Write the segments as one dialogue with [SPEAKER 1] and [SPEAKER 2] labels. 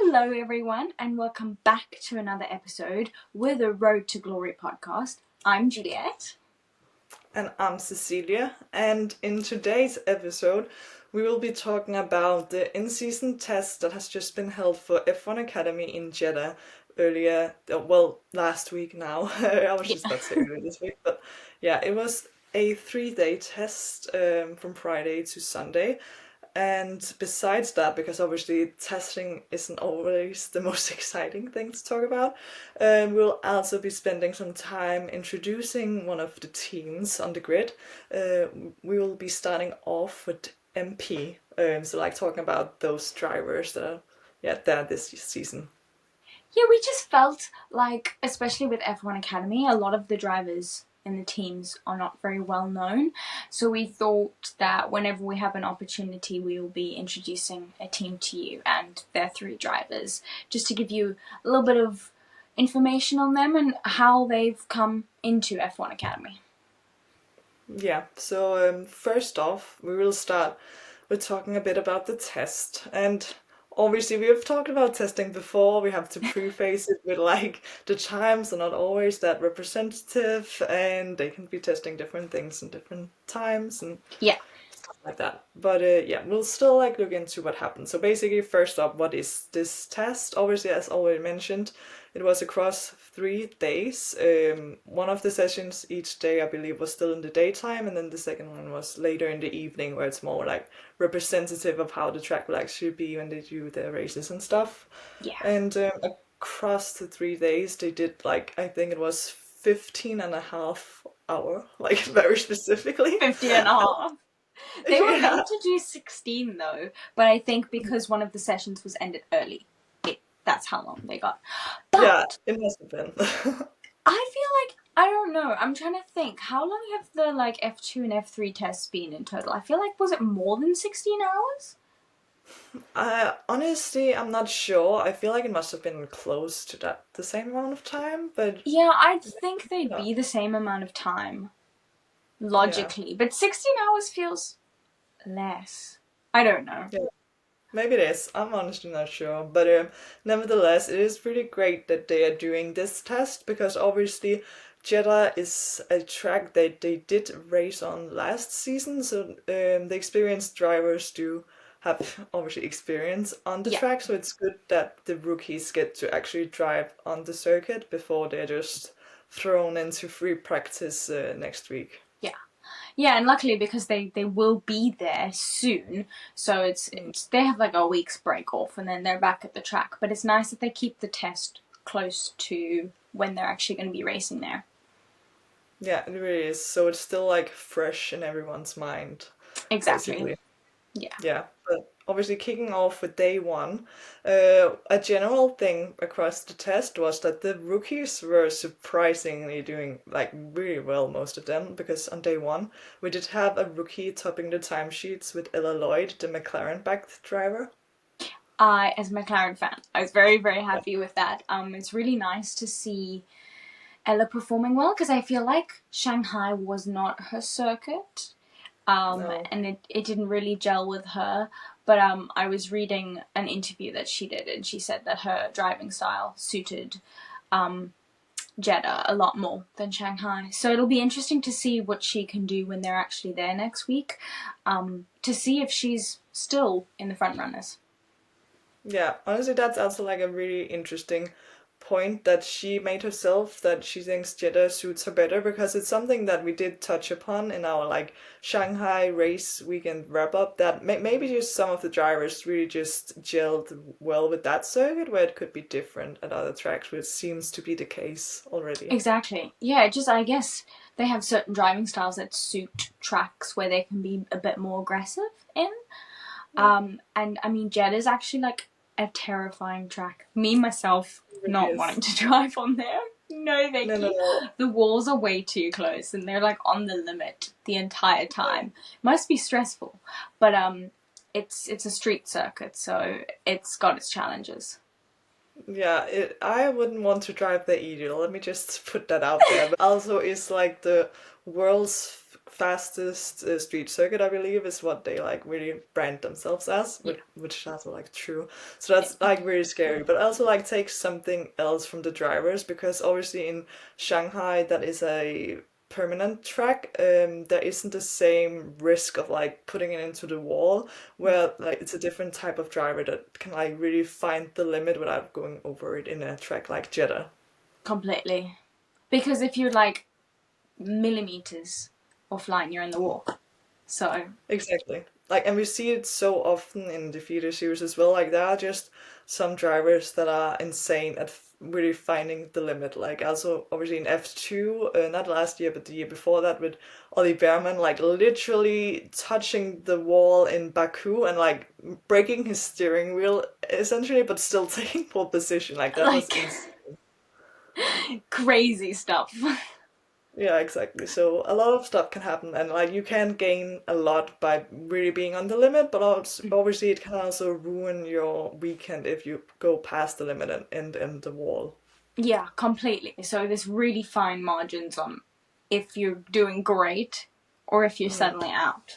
[SPEAKER 1] Hello, everyone, and welcome back to another episode with the Road to Glory podcast. I'm Juliet.
[SPEAKER 2] And I'm Cecilia, and in today's episode, we will be talking about the in-season test that has just been held for F1 Academy in Jeddah last week now. I was just about to say earlier this week, but yeah, it was a 3-day test from Friday to Sunday. And besides that, because obviously testing isn't always the most exciting thing to talk about, we'll also be spending some time introducing one of the teams on the grid. We will be starting off with MP, so like talking about those drivers that are there this season.
[SPEAKER 1] Yeah, we just felt like, especially with F1 Academy, a lot of the drivers and the teams are not very well known. So we thought that whenever we have an opportunity, we will be introducing a team to you and their 3 drivers, just to give you a little bit of information on them and how they've come into F1 Academy.
[SPEAKER 2] Yeah, so first off, we will start with talking a bit about the test. And obviously, we have talked about testing before. We have to preface it with like the times are not always that representative, and they can be testing different things in different times and stuff like that. But yeah, we'll still like look into what happened. So basically, first up, what is this test? Obviously, as already mentioned, it was across 3 days. One of the sessions each day, I believe, was still in the daytime, and then the second one was later in the evening, where it's more like representative of how the track will actually be when they do their races and stuff.
[SPEAKER 1] Yeah.
[SPEAKER 2] And across the 3 days, they did like, I think it was 15 and a half hour, like very specifically.
[SPEAKER 1] 15 and a half. They were meant to do 16 though, but I think because one of the sessions was ended early, that's how long they got. But
[SPEAKER 2] yeah, it must have been.
[SPEAKER 1] I feel like, I don't know, I'm trying to think, how long have the like F2 and F3 tests been in total? I feel like, was it more than 16 hours?
[SPEAKER 2] Honestly, I'm not sure. I feel like it must have been close to that, the same amount of time, but
[SPEAKER 1] Yeah, I think they'd be the same amount of time, logically, but 16 hours feels less. I don't know.
[SPEAKER 2] yeah, maybe it is. I'm honestly not sure. But nevertheless, it is pretty great that they are doing this test because obviously Jeddah is a track that they did race on last season, so the experienced drivers do have obviously experience on the track, so it's good that the rookies get to actually drive on the circuit before they're just thrown into free practice next week.
[SPEAKER 1] Yeah, and luckily because they will be there soon, so it's they have like a week's break off and then they're back at the track. But it's nice that they keep the test close to when they're actually going to be racing there.
[SPEAKER 2] Yeah, it really is. So it's still like fresh in everyone's mind.
[SPEAKER 1] Exactly.
[SPEAKER 2] Basically.
[SPEAKER 1] Yeah.
[SPEAKER 2] Yeah, but obviously kicking off with day one, a general thing across the test was that the rookies were surprisingly doing like really well, most of them, because on day one we did have a rookie topping the timesheets with Ella Lloyd, the McLaren-backed driver.
[SPEAKER 1] As a McLaren fan, I was very, very happy with that. It's really nice to see Ella performing well because I feel like Shanghai was not her circuit.
[SPEAKER 2] No.
[SPEAKER 1] And it didn't really gel with her. But I was reading an interview that she did, and she said that her driving style suited Jeddah a lot more than Shanghai. So it'll be interesting to see what she can do when they're actually there next week, to see if she's still in the front runners.
[SPEAKER 2] Yeah, honestly, that's also like a really interesting point that she made herself, that she thinks Jeddah suits her better, because it's something that we did touch upon in our like Shanghai race weekend wrap up, that maybe just some of the drivers really just gelled well with that circuit, where it could be different at other tracks, which seems to be the case already.
[SPEAKER 1] Exactly. Yeah, just I guess they have certain driving styles that suit tracks where they can be a bit more aggressive in. And I mean, Jeddah's actually like a terrifying track. Me, myself, not wanting to drive on there. No, thank you. No. The walls are way too close and they're like on the limit the entire time. Must be stressful. But it's a street circuit, so it's got its challenges.
[SPEAKER 2] Yeah, I wouldn't want to drive there either. Let me just put that out there. But also, it's like the world's fastest street circuit, I believe, is what they like really brand themselves as, which is also like true. So that's like really scary, but also like takes something else from the drivers because obviously in Shanghai that is a permanent track. There isn't the same risk of like putting it into the wall, where like it's a different type of driver that can like really find the limit without going over it in a track like Jeddah.
[SPEAKER 1] Completely. Because if you're like millimeters offline, you're in the wall. So
[SPEAKER 2] Exactly. Like, and we see it so often in the feeder series as well. Like, there are just some drivers that are insane at really finding the limit. Like, also, obviously in F2, not last year, but the year before that with Ollie Behrman, like, literally touching the wall in Baku and, like, breaking his steering wheel, essentially, but still taking pole position. Like, that was
[SPEAKER 1] like
[SPEAKER 2] insane.
[SPEAKER 1] crazy stuff.
[SPEAKER 2] Yeah, exactly. So a lot of stuff can happen, and like you can gain a lot by really being on the limit, but also, obviously it can also ruin your weekend if you go past the limit and end the wall.
[SPEAKER 1] Yeah, completely. So there's really fine margins on if you're doing great or if you're suddenly out.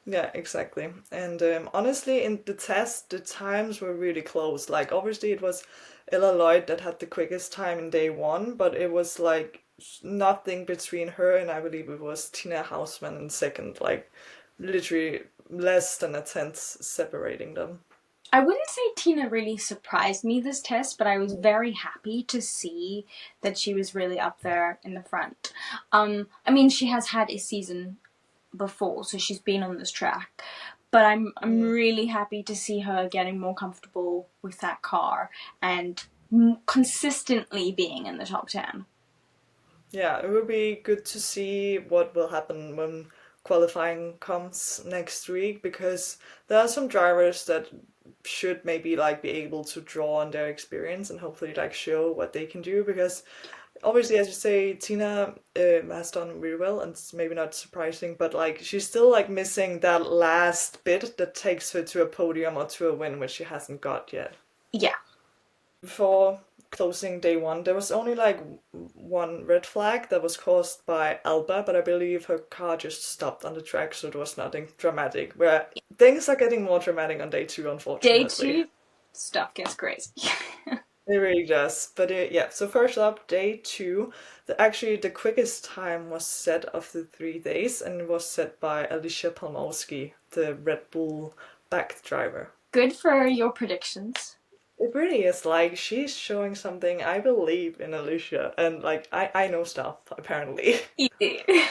[SPEAKER 2] Yeah, exactly. And honestly, in the test, the times were really close. Like obviously it was Ella Lloyd that had the quickest time in day one, but it was like nothing between her and I believe it was Tina Hausman in second. Like literally less than a tenth separating them.
[SPEAKER 1] I wouldn't say Tina really surprised me this test, but I was very happy to see that she was really up there in the front. I mean, she has had a season before, so she's been on this track. But I'm really happy to see her getting more comfortable with that car and consistently being in the top 10.
[SPEAKER 2] Yeah, it will be good to see what will happen when qualifying comes next week because there are some drivers that should maybe like be able to draw on their experience and hopefully like show what they can do because obviously as you say Tina has done really well and it's maybe not surprising but like she's still like missing that last bit that takes her to a podium or to a win which she hasn't got yet.
[SPEAKER 1] Yeah.
[SPEAKER 2] Before closing day one, there was only like one red flag that was caused by Alba, but I believe her car just stopped on the track, so there was nothing dramatic. Where things are getting more dramatic on day two,
[SPEAKER 1] Day
[SPEAKER 2] unfortunately.
[SPEAKER 1] 2, stuff gets crazy.
[SPEAKER 2] It really does. But yeah, so first up, day two, actually the quickest time was set of the 3 days, and it was set by Alicia Palmowski, the Red Bull backed driver.
[SPEAKER 1] Good for your predictions.
[SPEAKER 2] It really is like she's showing something. I believe in Alicia, and like I know stuff apparently.
[SPEAKER 1] Yeah.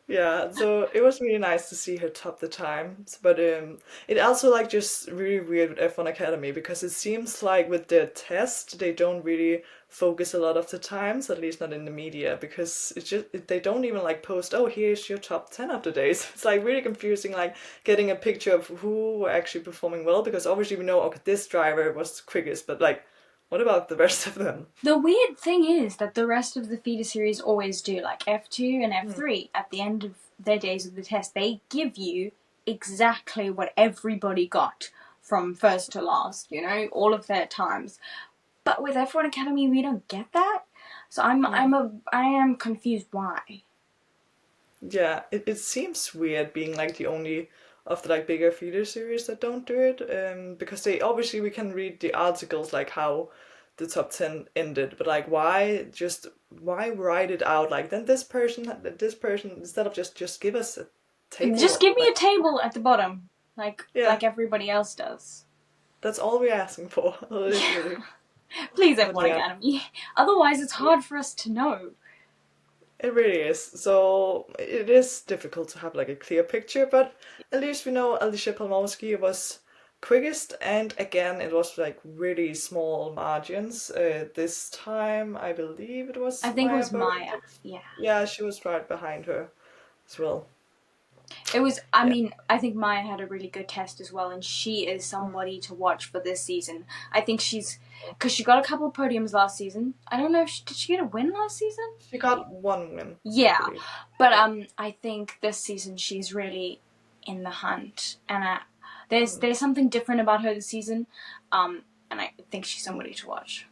[SPEAKER 2] Yeah, so it was really nice to see her top the times, but it also like just really weird with F1 Academy because it seems like with their test they don't really focus a lot of the times, at least not in the media, because it's just they don't even like post, oh, here's your top 10 of the days. It's like really confusing, like getting a picture of who were actually performing well, because obviously we know, okay, this driver was quickest, but like, what about the rest of them?
[SPEAKER 1] The weird thing is that the rest of the feeder series always do, like F2 and F3, at the end of their days of the test, they give you exactly what everybody got from first to last, you know, all of their times. But with F1 Academy, we don't get that. So I am confused why.
[SPEAKER 2] Yeah, it seems weird being like the only of the like bigger feeder series that don't do it. Because they obviously we can read the articles like how the top 10 ended, but like why write it out like then this person instead of just give us a
[SPEAKER 1] Just
[SPEAKER 2] table
[SPEAKER 1] give me
[SPEAKER 2] like
[SPEAKER 1] a table at the bottom, like
[SPEAKER 2] yeah,
[SPEAKER 1] everybody else does.
[SPEAKER 2] that's all we're asking for, literally.
[SPEAKER 1] Please,
[SPEAKER 2] But
[SPEAKER 1] F1
[SPEAKER 2] yeah.
[SPEAKER 1] Academy. Otherwise, it's hard for us to know.
[SPEAKER 2] It really is. So it is difficult to have like a clear picture, but at least we know Alicia Palmowski was quickest, and again, it was like really small margins. This time, I believe it was
[SPEAKER 1] I think it
[SPEAKER 2] Maya
[SPEAKER 1] was
[SPEAKER 2] Berg.
[SPEAKER 1] Maya. Yeah.
[SPEAKER 2] Yeah, she was right behind her as well.
[SPEAKER 1] It was, I
[SPEAKER 2] Yeah.
[SPEAKER 1] mean, I think Maya had a really good test as well, and she is somebody to watch for this season. I think because she got a couple of podiums last season. I don't know if did she get a win last season?
[SPEAKER 2] She got one win, I
[SPEAKER 1] Yeah,
[SPEAKER 2] believe.
[SPEAKER 1] but
[SPEAKER 2] Yeah.
[SPEAKER 1] I think this season she's really in the hunt, and there's something different about her this season, and I think she's somebody to watch.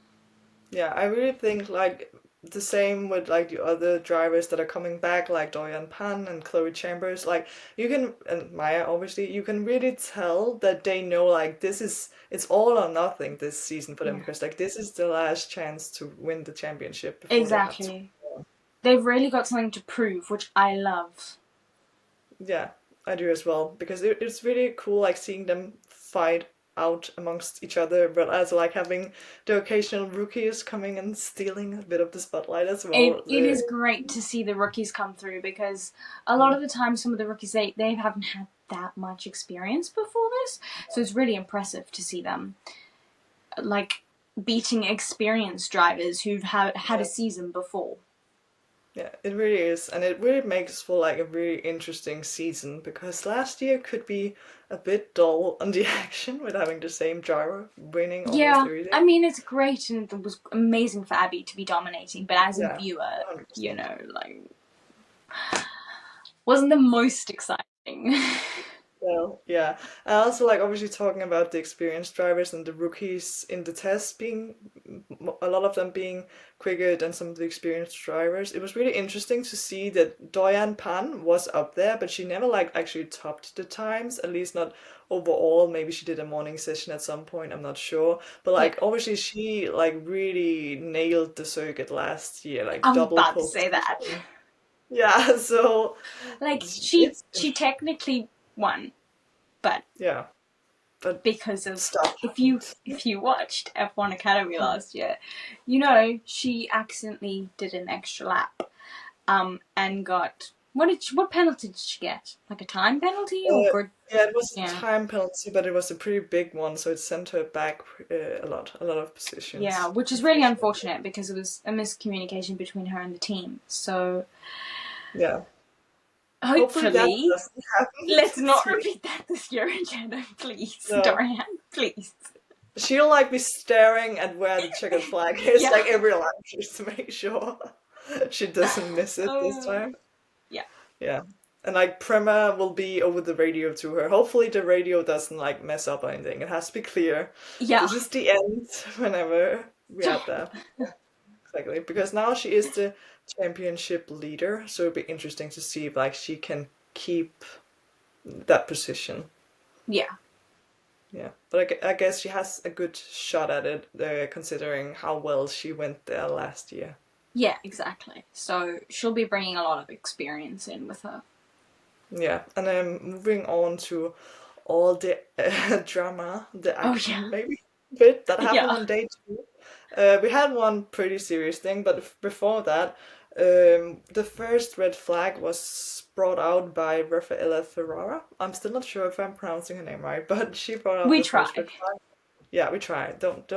[SPEAKER 2] Yeah, I really think like the same with like the other drivers that are coming back, like Doyan Pan and Chloe Chambers. Like you can, and Maya, obviously, you can really tell that they know like it's all or nothing this season for them,
[SPEAKER 1] Yeah.
[SPEAKER 2] because like this is the last chance to win the championship before they have to.
[SPEAKER 1] Exactly. They've really got something to prove, which I love.
[SPEAKER 2] Yeah, I do as well, because it's really cool like seeing them fight out amongst each other, but also like having the occasional rookies coming and stealing a bit of the spotlight as well.
[SPEAKER 1] It is great to see the rookies come through, because a lot of the time some of the rookies, they haven't had that much experience before this, so it's really impressive to see them like beating experienced drivers who've had a season before.
[SPEAKER 2] Yeah, it really is, and it really makes for like a really interesting season, because last year could be a bit dull on the action with having the same driver winning almost
[SPEAKER 1] Yeah,
[SPEAKER 2] every
[SPEAKER 1] I
[SPEAKER 2] day.
[SPEAKER 1] mean, it's great and it was amazing for Abby to be dominating, but as a
[SPEAKER 2] Yeah,
[SPEAKER 1] viewer,
[SPEAKER 2] 100%.
[SPEAKER 1] like, wasn't the most exciting.
[SPEAKER 2] Well, yeah. I also like obviously talking about the experienced drivers and the rookies in the test being a lot of them being quicker than some of the experienced drivers. It was really interesting to see that Doyan Pan was up there, but she never like actually topped the times, at least not overall. Maybe she did a morning session at some point, I'm not sure. But
[SPEAKER 1] Yeah,
[SPEAKER 2] like obviously she like really nailed the circuit last year, like
[SPEAKER 1] I was
[SPEAKER 2] double
[SPEAKER 1] about to
[SPEAKER 2] pole
[SPEAKER 1] say that.
[SPEAKER 2] position. Yeah, so
[SPEAKER 1] Like,
[SPEAKER 2] it's
[SPEAKER 1] she technically won, but
[SPEAKER 2] yeah, but
[SPEAKER 1] because of,
[SPEAKER 2] stuff
[SPEAKER 1] if you watched F1 Academy
[SPEAKER 2] happened.
[SPEAKER 1] last year, she accidentally did an extra lap, and got, what penalty did she get? Like a time penalty or
[SPEAKER 2] Uh,
[SPEAKER 1] good?
[SPEAKER 2] yeah, it was a
[SPEAKER 1] Yeah,
[SPEAKER 2] time penalty, but it was a pretty big one, so it sent her back a lot of
[SPEAKER 1] yeah,
[SPEAKER 2] positions,
[SPEAKER 1] which is really
[SPEAKER 2] unfortunately.
[SPEAKER 1] unfortunate because it was a miscommunication between her and the team. So
[SPEAKER 2] Yeah, hopefully that
[SPEAKER 1] hopefully,
[SPEAKER 2] doesn't happen
[SPEAKER 1] let's
[SPEAKER 2] this
[SPEAKER 1] not
[SPEAKER 2] year.
[SPEAKER 1] repeat that this year in Jeddah, please,
[SPEAKER 2] No,
[SPEAKER 1] Dorian, please.
[SPEAKER 2] she'll like be staring at where the checkered flag is
[SPEAKER 1] Yeah.
[SPEAKER 2] like every lap just to make sure she doesn't miss it this
[SPEAKER 1] Uh,
[SPEAKER 2] time.
[SPEAKER 1] yeah.
[SPEAKER 2] Yeah. And like Prema will be over the radio to her. Hopefully the radio doesn't like mess up or anything. It has to be clear.
[SPEAKER 1] Yeah.
[SPEAKER 2] This is the end whenever we had that. Exactly. Because now she is the championship leader, so it'll be interesting to see if like she can keep that position.
[SPEAKER 1] Yeah.
[SPEAKER 2] Yeah. But I guess she has a good shot at it, considering how well she went there last year.
[SPEAKER 1] Yeah, exactly. So she'll be bringing a lot of experience in with her.
[SPEAKER 2] Yeah. And then moving on to all the drama, the
[SPEAKER 1] Oh, yeah.
[SPEAKER 2] action maybe bit that happened
[SPEAKER 1] Yeah.
[SPEAKER 2] on day two. We had one pretty serious thing, but before that, the first red flag was brought out by Rafaela Ferrara. I'm still not sure if I'm pronouncing her name right, but she brought out
[SPEAKER 1] We
[SPEAKER 2] the first
[SPEAKER 1] try.
[SPEAKER 2] red flag. Yeah, we try. Don't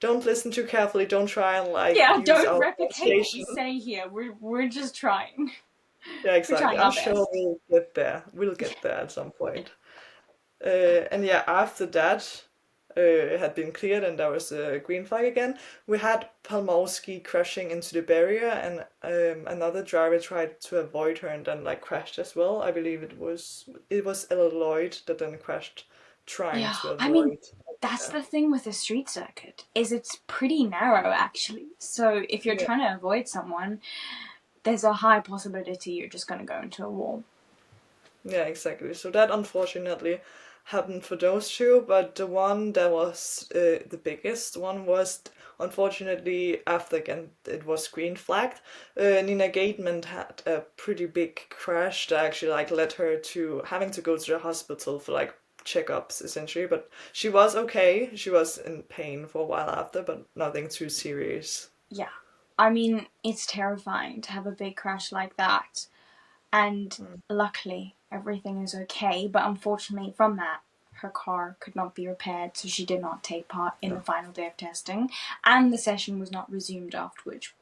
[SPEAKER 2] listen too carefully. Don't try and like
[SPEAKER 1] Yeah,
[SPEAKER 2] use
[SPEAKER 1] don't
[SPEAKER 2] our
[SPEAKER 1] replicate what we
[SPEAKER 2] pronunciation.
[SPEAKER 1] say here. We're just trying.
[SPEAKER 2] Yeah,
[SPEAKER 1] We're
[SPEAKER 2] exactly.
[SPEAKER 1] trying
[SPEAKER 2] I'm
[SPEAKER 1] our
[SPEAKER 2] sure
[SPEAKER 1] best.
[SPEAKER 2] we'll get there. We'll get there at some point. And yeah, after that had been cleared and there was a green flag again, we had Palmowski crashing into the barrier, and another driver tried to avoid her and then like crashed as well. I believe it was Ella Lloyd that then crashed trying
[SPEAKER 1] Yeah,
[SPEAKER 2] to
[SPEAKER 1] I mean,
[SPEAKER 2] avoid.
[SPEAKER 1] that's
[SPEAKER 2] Yeah.
[SPEAKER 1] the thing with the street circuit, is it's pretty narrow actually. So if you're
[SPEAKER 2] Yeah,
[SPEAKER 1] trying to avoid someone, there's a high possibility you're just going to go into a wall.
[SPEAKER 2] yeah, exactly. So that unfortunately happened for those two, but the one that was the biggest one was unfortunately after again it was green flagged. Nina Gateman had a pretty big crash that actually like led her to having to go to the hospital for like checkups essentially, but she was okay. She was in pain for a while after, but nothing too serious.
[SPEAKER 1] Yeah. I mean, it's terrifying to have a big crash like that. And luckily, everything is okay. But unfortunately, from that, her car could not be repaired, so she did not take part in the
[SPEAKER 2] No.
[SPEAKER 1] final day of testing. And the session was not resumed afterwards,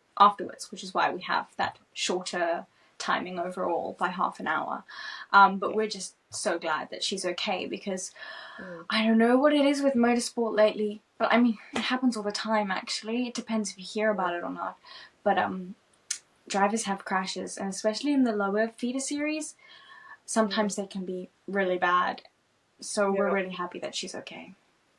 [SPEAKER 1] which is why we have that shorter timing overall by half an hour. But
[SPEAKER 2] Yeah.
[SPEAKER 1] we're just so glad that she's okay, because
[SPEAKER 2] Mm.
[SPEAKER 1] I don't know what it is with motorsport lately, but I mean, it happens all the time actually. It depends if you hear
[SPEAKER 2] Yeah.
[SPEAKER 1] about it or not. But drivers have crashes, and especially in the lower feeder series,
[SPEAKER 2] Mm.
[SPEAKER 1] sometimes they can be really bad. So we're
[SPEAKER 2] Yeah.
[SPEAKER 1] really happy that she's okay.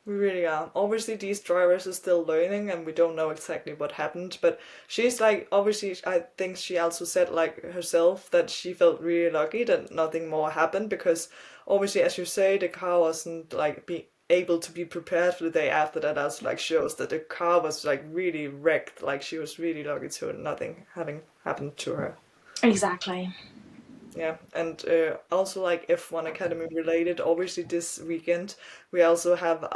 [SPEAKER 2] We really are. Obviously, these drivers are still learning, and we don't know exactly what happened. But she's like, obviously, I think she also said like herself that she felt really lucky that nothing more happened because obviously, as you say, the car wasn't like be able to be prepared for the day after that. Also, like shows that the car was like really wrecked. Like she was really lucky to nothing having happened to her.
[SPEAKER 1] Exactly.
[SPEAKER 2] Yeah, and also like F1 Academy related, obviously this weekend we also have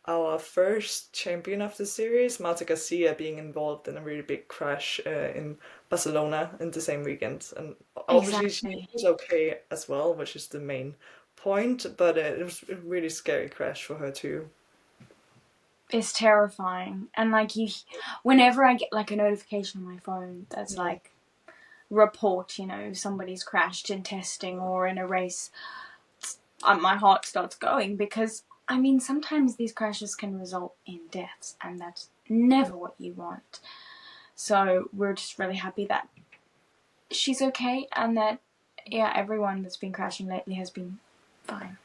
[SPEAKER 2] our first champion of the series, Marta Garcia, being involved in a really big crash in Barcelona in the same weekend. And obviously she
[SPEAKER 1] Exactly.
[SPEAKER 2] was okay as well, which is the main point, but it was a really scary crash for her too.
[SPEAKER 1] It's terrifying. And like whenever I get like a notification on my phone that's
[SPEAKER 2] Mm.
[SPEAKER 1] like report, somebody's crashed in testing or in a race, my heart starts going because I mean sometimes these crashes can result in deaths and that's never what you want. So we're just really happy that she's okay and that everyone that's been crashing lately has been fine.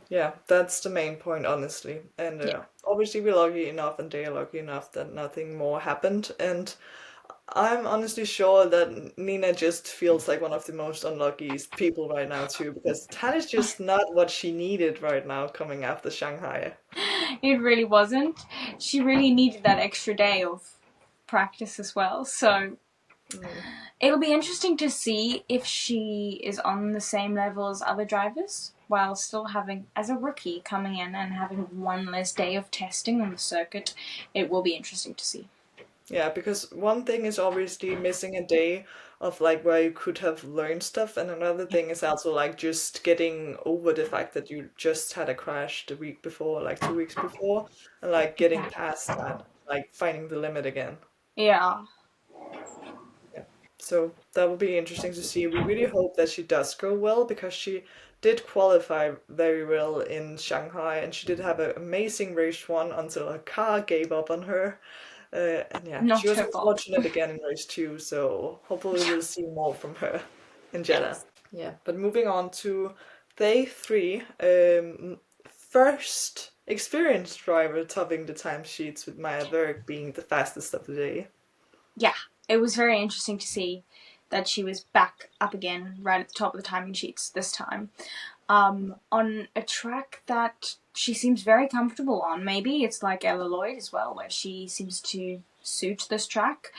[SPEAKER 2] Yeah, that's the main point, honestly. And
[SPEAKER 1] Yeah.
[SPEAKER 2] obviously we're lucky enough and they're lucky enough that nothing more happened. And I'm honestly sure that Nina just feels like one of the most unluckiest people right now too, because that is just not what she needed right now coming after Shanghai.
[SPEAKER 1] It really wasn't. She really needed that extra day of practice as well. So
[SPEAKER 2] Mm.
[SPEAKER 1] it'll be interesting to see if she is on the same level as other drivers while still having, as a rookie, coming in and having one less day of testing on the circuit. It will be interesting to see.
[SPEAKER 2] Yeah, because one thing is obviously missing a day of like where you could have learned stuff, and another thing is also like just getting over the fact that you just had a crash the week before, like 2 weeks before, and like getting
[SPEAKER 1] Exactly.
[SPEAKER 2] past that, like finding the limit again.
[SPEAKER 1] Yeah.
[SPEAKER 2] Yeah. So that will be interesting to see. We really hope that she does go well because she did qualify very well in Shanghai and she did have an amazing race one until her car gave up on her. And yeah, she
[SPEAKER 1] Not
[SPEAKER 2] was
[SPEAKER 1] her fault.
[SPEAKER 2] unfortunate again in race two, so hopefully
[SPEAKER 1] Yeah.
[SPEAKER 2] we'll see more from her in Jeddah.
[SPEAKER 1] Yes.
[SPEAKER 2] Yeah, but moving on to day three, first experienced driver topping the timesheets with Maya Berg being the fastest of the day.
[SPEAKER 1] Yeah. It was very interesting to see that she was back up again right at the top of the timing sheets this time. On a track that she seems very comfortable on. Maybe it's like Ella Lloyd as well, where she seems to suit this track.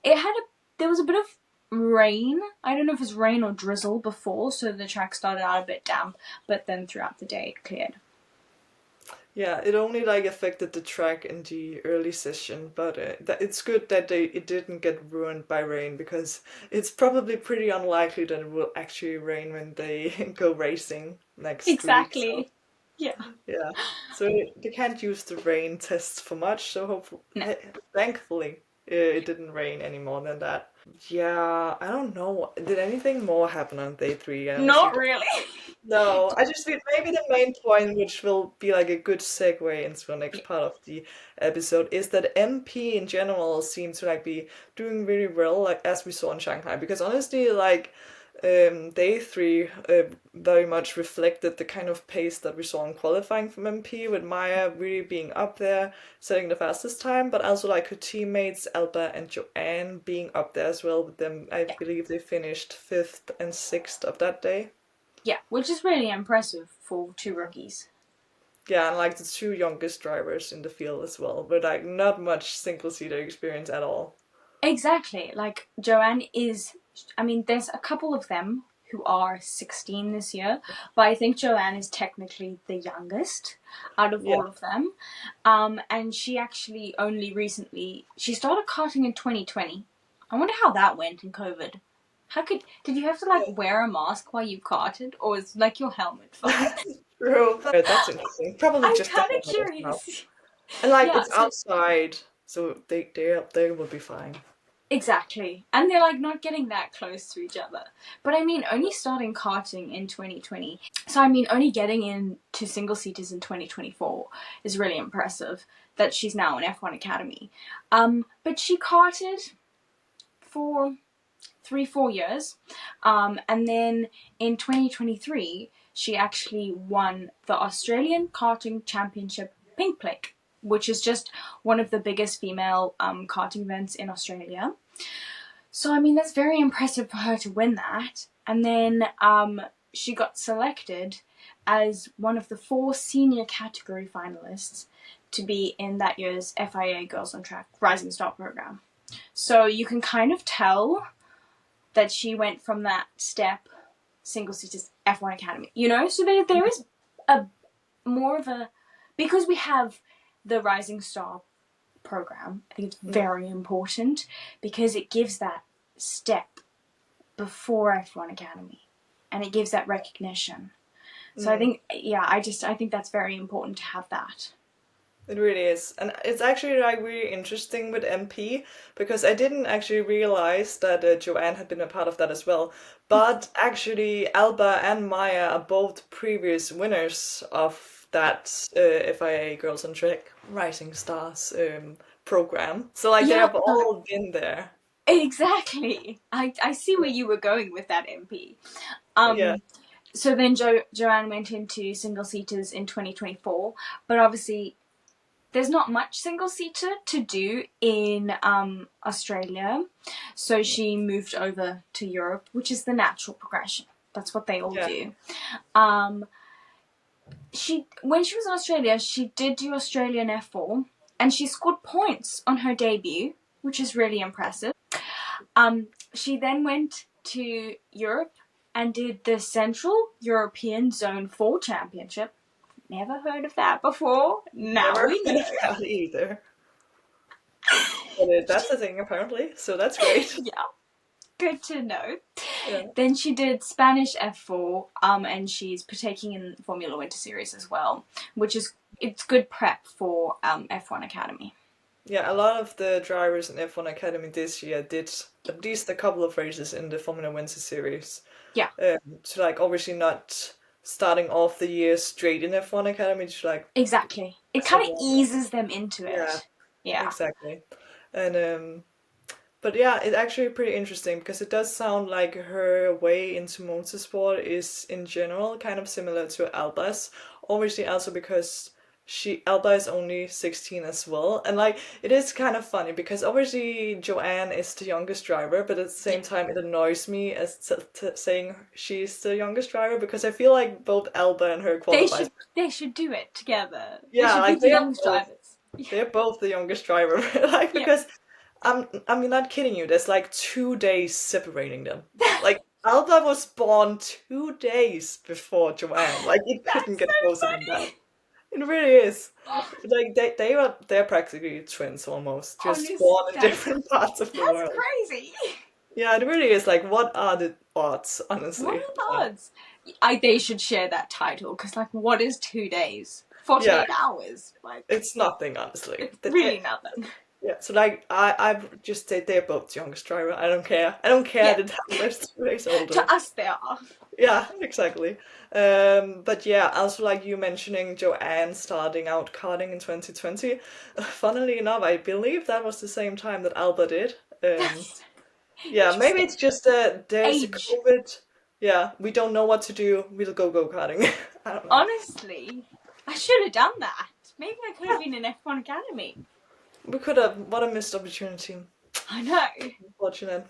[SPEAKER 1] There was a bit of rain. I don't know if it's rain or drizzle before, so the track started out a bit damp, but then throughout the day it cleared.
[SPEAKER 2] Yeah, it only like affected the track in the early session, but it's good that it didn't get ruined by rain because it's probably pretty unlikely that it will actually rain when they go racing next week. So
[SPEAKER 1] Exactly. Yeah.
[SPEAKER 2] yeah, so they can't use the rain tests for much. So hopefully,
[SPEAKER 1] No.
[SPEAKER 2] thankfully, it didn't rain any more than that. Yeah, I don't know. Did anything more happen on day three? I honestly
[SPEAKER 1] Not
[SPEAKER 2] don't.
[SPEAKER 1] really.
[SPEAKER 2] No, I just think maybe the main point, which will be like a good segue into the next part of the episode, is that MP in general seems to like be doing really well, like as we saw in Shanghai. Because honestly, like day three very much reflected the kind of pace that we saw in qualifying from MP, with Maya really being up there, setting the fastest time, but also like her teammates Alba and Joanne being up there as well with them. I
[SPEAKER 1] Yeah.
[SPEAKER 2] believe they finished fifth and sixth of that day.
[SPEAKER 1] Yeah, which is really impressive for two rookies.
[SPEAKER 2] Yeah, and like the two youngest drivers in the field as well, but like not much single seater experience at all.
[SPEAKER 1] Exactly. Like Joanne is, I mean, there's a couple of them who are 16 this year, but I think Joanne is technically the youngest out of
[SPEAKER 2] Yeah.
[SPEAKER 1] all of them. And she actually only recently, she started karting in 2020. I wonder how that went in COVID. Did you have to like wear a mask while you karted, or is like your helmet fine?
[SPEAKER 2] True. That's interesting. Probably
[SPEAKER 1] I'm
[SPEAKER 2] just the
[SPEAKER 1] kind of
[SPEAKER 2] helmet as well.
[SPEAKER 1] curious.
[SPEAKER 2] And like
[SPEAKER 1] Yeah,
[SPEAKER 2] it's
[SPEAKER 1] so
[SPEAKER 2] outside, so they will be fine.
[SPEAKER 1] exactly. And they're like not getting that close to each other. But I mean, only starting karting in 2020. So I mean, only getting into single seaters in 2024 is really impressive that she's now in F1 Academy. But she karted for 3-4 years. And then in 2023, she actually won the Australian Karting Championship Pink Plate, which is just one of the biggest female karting events in Australia. So, I mean, that's very impressive for her to win that. And then she got selected as one of the 4 senior category finalists to be in that year's FIA Girls on Track Rising Star program. So you can kind of tell that she went from that step single-seaters F1 Academy, you know? So there is a more of a... Because we have the Rising Star program, I think it's very important because it gives that step before F1 Academy and it gives that recognition. So I think, I think that's very important to have that.
[SPEAKER 2] It really is. And it's actually like really interesting with MP because I didn't actually realize that Joanne had been a part of that as well. But actually, Alba and Maya are both previous winners of that FIA Girls on Track Rising Stars program. So like they have all been there.
[SPEAKER 1] Exactly. I see where you were going with that, MP.
[SPEAKER 2] Yeah.
[SPEAKER 1] So then Joanne went into single-seaters in 2024, but obviously there's not much single-seater to do in Australia, so she moved over to Europe, which is the natural progression. That's what they all do. When she was in Australia, she did do Australian F4, and she scored points on her debut, which is really impressive. She then went to Europe and did the Central European Zone 4 Championship. Never heard of that before. Now
[SPEAKER 2] Never
[SPEAKER 1] we
[SPEAKER 2] heard
[SPEAKER 1] know.
[SPEAKER 2] of that either. But that's a thing apparently, so that's great.
[SPEAKER 1] Yeah, good to know.
[SPEAKER 2] Yeah.
[SPEAKER 1] Then she did Spanish F4, and she's partaking in Formula Winter Series as well, which is it's good prep for F1 Academy.
[SPEAKER 2] Yeah, a lot of the drivers in F1 Academy this year did at least a couple of races in the Formula Winter Series.
[SPEAKER 1] Yeah.
[SPEAKER 2] So like obviously not starting off the year straight in F1 Academy, just like
[SPEAKER 1] exactly. It kind of eases them into it. Yeah.
[SPEAKER 2] Exactly. And but yeah, it's actually pretty interesting because it does sound like her way into motorsport is in general kind of similar to Alba's. Obviously also because Alba is only 16 as well. And like it is kind of funny because obviously Joanne is the youngest driver, but at the same time it annoys me as saying she's the youngest driver because I feel like both Alba and her qualify.
[SPEAKER 1] They should do it together.
[SPEAKER 2] Yeah,
[SPEAKER 1] they should
[SPEAKER 2] like
[SPEAKER 1] be the youngest drivers.
[SPEAKER 2] They're both the youngest driver. Like because I'm not kidding you, there's like 2 days separating them. Like Alba was born 2 days before Joanne. Like it couldn't get closer than that. It really is. Like they're practically twins almost, just
[SPEAKER 1] Honestly,
[SPEAKER 2] born in different parts of the world.
[SPEAKER 1] That's crazy.
[SPEAKER 2] Yeah, it really is. Like, what are the odds, honestly?
[SPEAKER 1] What are the odds? They should share that title because, like, what is 2 days? 48 hours. Like,
[SPEAKER 2] it's nothing, honestly.
[SPEAKER 1] It's really nothing.
[SPEAKER 2] Yeah, so like I just say they're both the youngest driver. I don't care. I don't care that they're 2 days older.
[SPEAKER 1] To us, they are.
[SPEAKER 2] Yeah, exactly. But yeah, also like you mentioning Joanne starting out karting in 2020. Funnily enough, I believe that was the same time that Alba did. Yeah, maybe it's just there's a COVID. Yeah, we don't know what to do. We'll go karting. I don't know.
[SPEAKER 1] Honestly, I should have done that. Maybe I could have been in F1 Academy.
[SPEAKER 2] We could have. What a missed opportunity.
[SPEAKER 1] I know.
[SPEAKER 2] Unfortunate.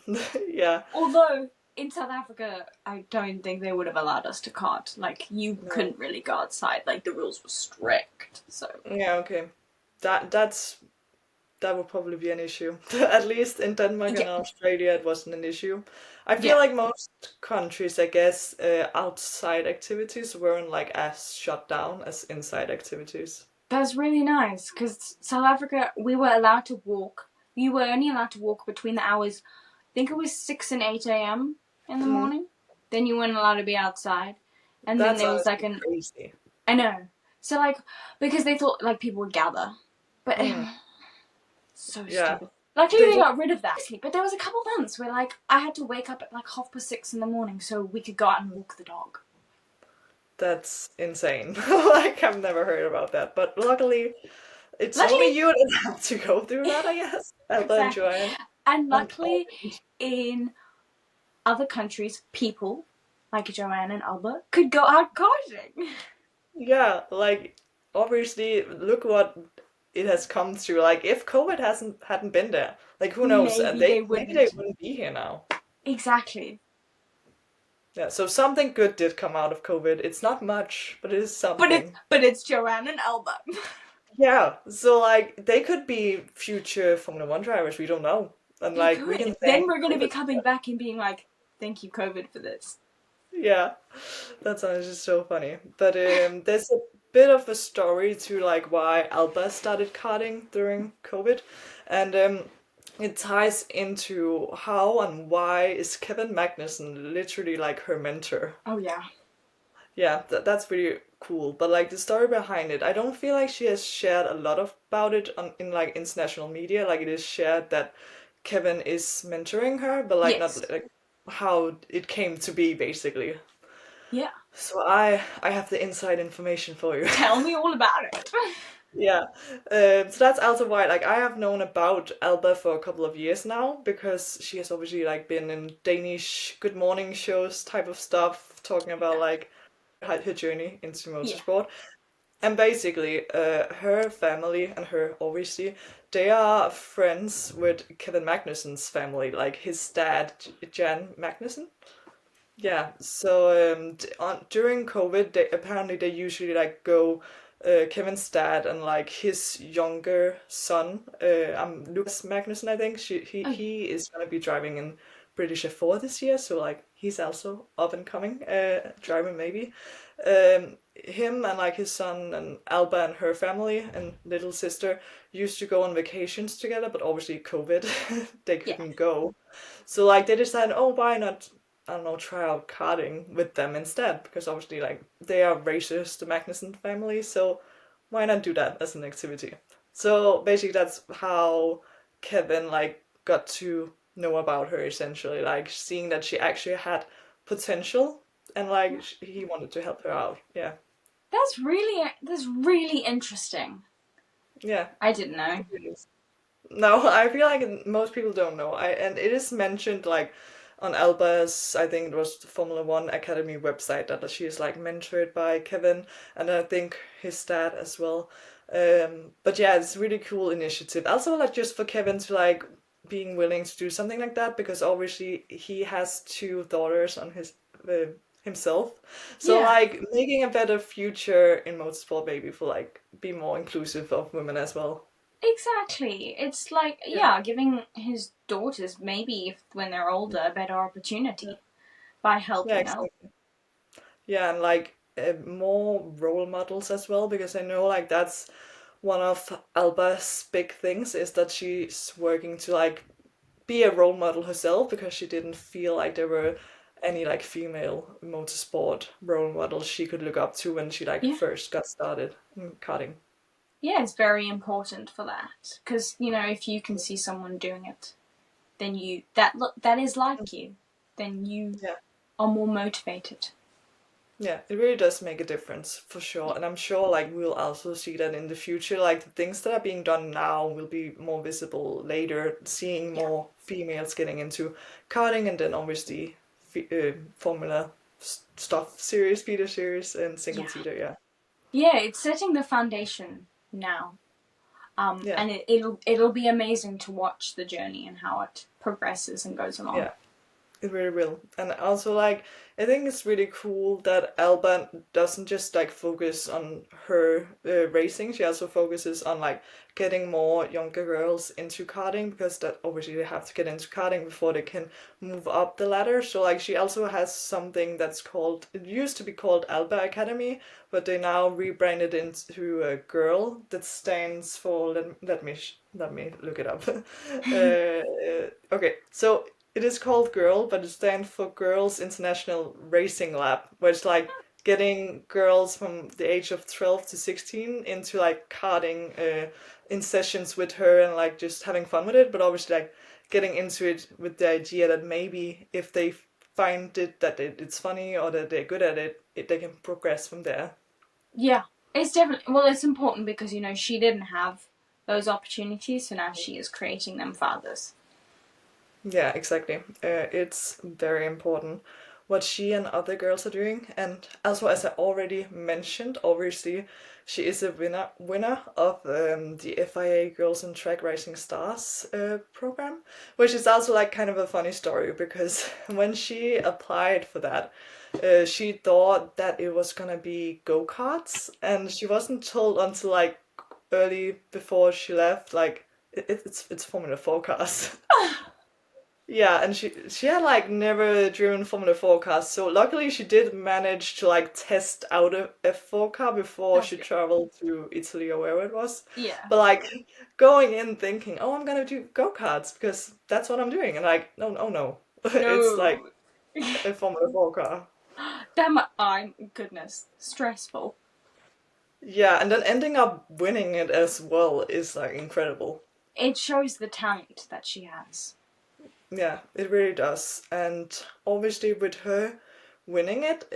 [SPEAKER 2] Yeah.
[SPEAKER 1] Although in South Africa, I don't think they would have allowed us to kart. Like you couldn't really go outside. Like the rules were strict. So
[SPEAKER 2] yeah, okay. That would probably be an issue. At least in Denmark and Australia, it wasn't an issue. I feel like most countries, I guess, outside activities weren't like as shut down as inside activities.
[SPEAKER 1] That's really nice because South Africa, we were allowed to walk. We were only allowed to walk between the hours, I think it was 6 and 8 a.m. in the morning. Then you weren't allowed to be outside. And then there was like
[SPEAKER 2] crazy.
[SPEAKER 1] I know. So like, because they thought like people would gather. But so stupid. Luckily they got rid of that. But there was a couple months where like I had to wake up at like 6:30 in the morning so we could go out and walk the dog.
[SPEAKER 2] That's insane. Like I've never heard about that. But luckily it's only you that have to go through that, I guess. Alba and Joanne.
[SPEAKER 1] And luckily in other countries, people like Joanne and Alba could go out karting.
[SPEAKER 2] Yeah, like obviously, look what it has come to. Like, if COVID hadn't been there, like who knows?
[SPEAKER 1] Maybe
[SPEAKER 2] They
[SPEAKER 1] they
[SPEAKER 2] maybe they
[SPEAKER 1] wouldn't.
[SPEAKER 2] wouldn't be here now.
[SPEAKER 1] Exactly.
[SPEAKER 2] Yeah, so something good did come out of COVID. It's not much, but it is something.
[SPEAKER 1] But it's Joanne and Alba.
[SPEAKER 2] Yeah, so like they could be future Formula One drivers. We don't know, and
[SPEAKER 1] They
[SPEAKER 2] like we
[SPEAKER 1] could.
[SPEAKER 2] can
[SPEAKER 1] Then
[SPEAKER 2] thank
[SPEAKER 1] we're gonna be
[SPEAKER 2] COVID.
[SPEAKER 1] coming back and being like, "Thank you, COVID, for this."
[SPEAKER 2] Yeah, that sounds just so funny. But there's a bit of a story to like why Alba started karting during COVID, and it ties into how and why is Kevin Magnussen literally like her mentor.
[SPEAKER 1] Oh yeah.
[SPEAKER 2] Yeah, that's really cool. But like the story behind it, I don't feel like she has shared a lot of about it in like international media. Like it is shared that Kevin is mentoring her, but like not
[SPEAKER 1] Yes.
[SPEAKER 2] like how it came to be basically.
[SPEAKER 1] Yeah.
[SPEAKER 2] So I have the inside information for you.
[SPEAKER 1] Tell me all about it.
[SPEAKER 2] Yeah. So that's also why like I have known about Alba for a couple of years now because she has obviously like been in Danish Good Morning shows type of stuff talking about like her journey into
[SPEAKER 1] Yeah.
[SPEAKER 2] motorsport. And basically, her family and her obviously they are friends with Kevin Magnussen's family, like his dad, Jan Magnussen. Yeah, so during COVID, they usually like go Kevin's dad and like his younger son, Lucas Magnussen, I think.
[SPEAKER 1] Oh yeah.
[SPEAKER 2] He is gonna be driving in British F4 this year, so like he's also up and coming driver maybe. Him and like his son and Alba and her family and little sister used to go on vacations together, but obviously COVID, they
[SPEAKER 1] Yeah.
[SPEAKER 2] couldn't go. So like they decided, oh, why not? I don't know, try out karting with them instead because obviously like they are racers, the Magnussen family, so why not do that as an activity? So basically that's how Kevin like got to know about her essentially, like seeing that she actually had potential and like he wanted to help her out. Yeah.
[SPEAKER 1] That's really interesting.
[SPEAKER 2] Yeah.
[SPEAKER 1] I didn't know.
[SPEAKER 2] It is. No, I feel like most people don't know. And it is mentioned like on Alba's, I think it was the Formula One Academy website that she is like mentored by Kevin and I think his dad as well. But yeah, it's a really cool initiative. Also, like just for Kevin to like being willing to do something like that because obviously he has two daughters on his himself. So
[SPEAKER 1] Yeah.
[SPEAKER 2] like making a better future in motorsport maybe for like be more inclusive of women as well.
[SPEAKER 1] Exactly. It's like,
[SPEAKER 2] Yeah.
[SPEAKER 1] yeah, giving his daughters maybe if when they're older a better opportunity by
[SPEAKER 2] Yeah,
[SPEAKER 1] helping out.
[SPEAKER 2] exactly. Yeah, and like more role models as well, because I know like that's one of Alba's big things is that she's working to like be a role model herself because she didn't feel like there were any like female motorsport role models she could look up to when she like
[SPEAKER 1] Yeah.
[SPEAKER 2] first got started in karting.
[SPEAKER 1] Yeah, it's very important for that because you know if you can see someone doing it, then that is like you, then you
[SPEAKER 2] Yeah.
[SPEAKER 1] are more motivated.
[SPEAKER 2] Yeah, it really does make a difference for sure. And I'm sure like we'll also see that in the future. Like the things that are being done now will be more visible later, seeing
[SPEAKER 1] Yeah.
[SPEAKER 2] more females getting into karting and then obviously Formula stuff, series, feeder series, and single
[SPEAKER 1] Yeah.
[SPEAKER 2] seater. Yeah.
[SPEAKER 1] Yeah, it's setting the foundation now.
[SPEAKER 2] Yeah.
[SPEAKER 1] And it'll be amazing to watch the journey and how it progresses and goes along.
[SPEAKER 2] Yeah. It really will. And also, like, I think it's really cool that Alba doesn't just like focus on her racing. She also focuses on like getting more younger girls into karting because that obviously they have to get into karting before they can move up the ladder. So like she also has something that's called it used to be called Alba Academy, but they now rebranded into a girl that stands for let me look it up. Okay, so it is called Girl, but it stands for Girls International Racing Lab, where it's like getting girls from the age of 12 to 16 into like karting in sessions with her and like just having fun with it, but obviously like getting into it with the idea that maybe if they find it that it's funny or that they're good at it, they can progress from there.
[SPEAKER 1] Yeah, it's definitely well. It's important because you know she didn't have those opportunities, so now she is creating them for others.
[SPEAKER 2] Yeah, exactly. It's very important. what she and other girls are doing. And also, as I already mentioned, obviously she is a winner of the FIA Girls in Track Racing Stars program, which is also like kind of a funny story because when she applied for that, she thought that it was gonna be go-karts, and she wasn't told until like early before she left, like it's Formula 4 cars. Yeah, and she had like never driven Formula 4 cars, so luckily she did manage to like test out a F4 car before
[SPEAKER 1] That's
[SPEAKER 2] she
[SPEAKER 1] good.
[SPEAKER 2] traveled to Italy or wherever it was.
[SPEAKER 1] Yeah.
[SPEAKER 2] But like going in thinking, oh, I'm gonna do go-karts because that's what I'm doing, and like, no, no, no, it's like
[SPEAKER 1] No.
[SPEAKER 2] a Formula 4 car.
[SPEAKER 1] I'm goodness, stressful.
[SPEAKER 2] Yeah, and then ending up winning it as well is like incredible.
[SPEAKER 1] It shows the talent that she has.
[SPEAKER 2] Yeah, it really does. And obviously, with her winning it,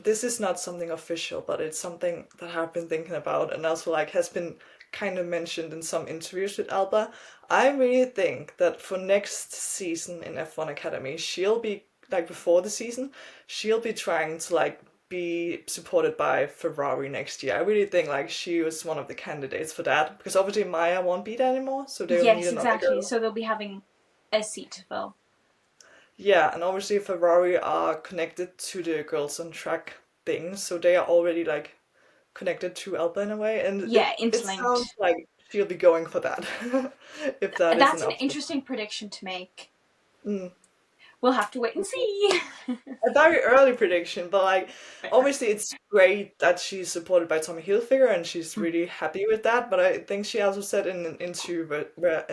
[SPEAKER 2] this is not something official, but it's something that I've been thinking about and also like has been kind of mentioned in some interviews with Alba. I really think that for next season in F1 Academy, she'll be like before the season, she'll be trying to like be supported by Ferrari next year. I really think like she was one of the candidates for that because obviously Maya won't be there anymore, so they'll need
[SPEAKER 1] Yes,
[SPEAKER 2] another
[SPEAKER 1] exactly.
[SPEAKER 2] girl.
[SPEAKER 1] So they'll be having a seat to fill.
[SPEAKER 2] Yeah, and obviously Ferrari are connected to the girls on track thing, so they are already like connected to Alba in a way, and
[SPEAKER 1] Yeah,
[SPEAKER 2] it sounds
[SPEAKER 1] interlinked.
[SPEAKER 2] like she'll be going for that, if that is an
[SPEAKER 1] That's an
[SPEAKER 2] option.
[SPEAKER 1] interesting prediction to make.
[SPEAKER 2] Mm.
[SPEAKER 1] We'll have to wait and see.
[SPEAKER 2] A very early prediction, but like
[SPEAKER 1] Fair.
[SPEAKER 2] obviously it's great that she's supported by Tommy Hilfiger and she's
[SPEAKER 1] Mm.
[SPEAKER 2] really happy with that. But I think she also said in an interview where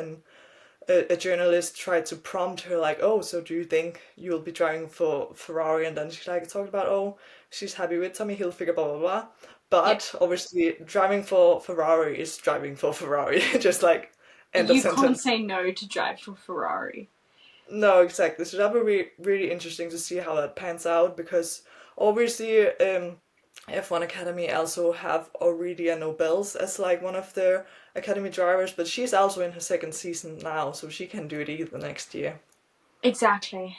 [SPEAKER 2] a journalist tried to prompt her like, oh, so do you think you'll be driving for Ferrari? And then she like talked about, oh, she's happy with Tommy Hilfiger, blah blah blah.
[SPEAKER 1] Yeah,
[SPEAKER 2] But obviously driving for Ferrari is driving for Ferrari. Just like end of
[SPEAKER 1] you can't
[SPEAKER 2] sentence.
[SPEAKER 1] say no to drive for Ferrari.
[SPEAKER 2] No, exactly. So that would be really interesting to see how that pans out because obviously F1 Academy also have Aurelia Nobels as like one of their academy drivers, but she's also in her second season now, so she can do it either next year.
[SPEAKER 1] Exactly.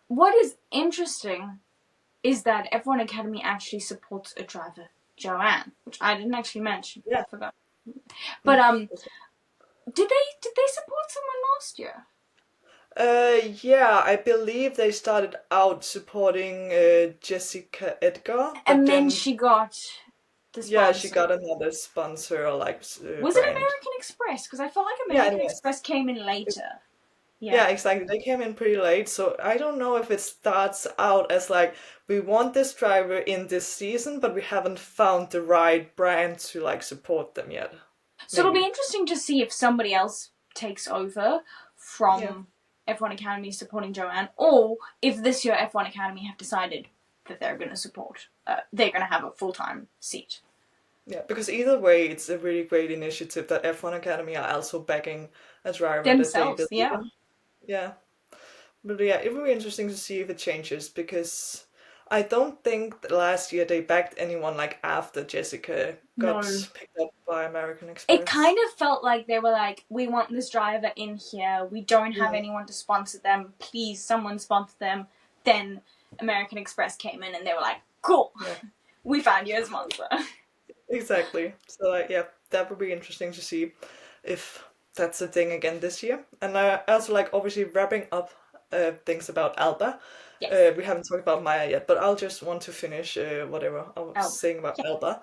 [SPEAKER 1] What is interesting is that F1 Academy actually supports a driver, Joanne, which I didn't actually mention.
[SPEAKER 2] Yeah.
[SPEAKER 1] I forgot. But
[SPEAKER 2] Mm.
[SPEAKER 1] did they support someone last year?
[SPEAKER 2] Yeah, I believe they started out supporting Jessica Edgar, but
[SPEAKER 1] And then
[SPEAKER 2] then
[SPEAKER 1] she got the
[SPEAKER 2] yeah, she
[SPEAKER 1] sponsor.
[SPEAKER 2] got another sponsor like
[SPEAKER 1] Was it
[SPEAKER 2] brand.
[SPEAKER 1] American Express? Because I felt like
[SPEAKER 2] Yeah, it
[SPEAKER 1] American
[SPEAKER 2] was.
[SPEAKER 1] Express came in later.
[SPEAKER 2] Yeah,
[SPEAKER 1] Yeah.
[SPEAKER 2] exactly. They came in pretty late, so I don't know if it starts out as like we want this driver in this season, but we haven't found the right brand to like support them yet.
[SPEAKER 1] So it'll be
[SPEAKER 2] Maybe.
[SPEAKER 1] interesting to see if somebody else takes over
[SPEAKER 2] Yeah.
[SPEAKER 1] from F1 Academy supporting Joanne, or if this year F1 Academy have decided that they're going to support, they're going to have a full-time seat.
[SPEAKER 2] Yeah, because either way, it's a really great initiative that F1 Academy are also backing a driver that they
[SPEAKER 1] Themselves,
[SPEAKER 2] believe
[SPEAKER 1] yeah.
[SPEAKER 2] in. Yeah. But yeah, it will be interesting to see if it changes because I don't think that last year they backed anyone like after Jessica got
[SPEAKER 1] No.
[SPEAKER 2] picked up by American
[SPEAKER 1] It
[SPEAKER 2] Express.
[SPEAKER 1] kind of felt like they were like, we want this driver in here. We don't have
[SPEAKER 2] Mm.
[SPEAKER 1] anyone to sponsor them. Please, someone sponsor them. Then American Express came in and they were like, cool,
[SPEAKER 2] Yeah,
[SPEAKER 1] we found you a sponsor.
[SPEAKER 2] exactly. So like, yeah, that would be interesting to see if that's a thing again this year. And I also like obviously wrapping up things about Alba.
[SPEAKER 1] Yes.
[SPEAKER 2] We haven't talked about Maya yet, but I'll just want to finish whatever I was
[SPEAKER 1] Oh,
[SPEAKER 2] saying about
[SPEAKER 1] yeah.
[SPEAKER 2] Alba.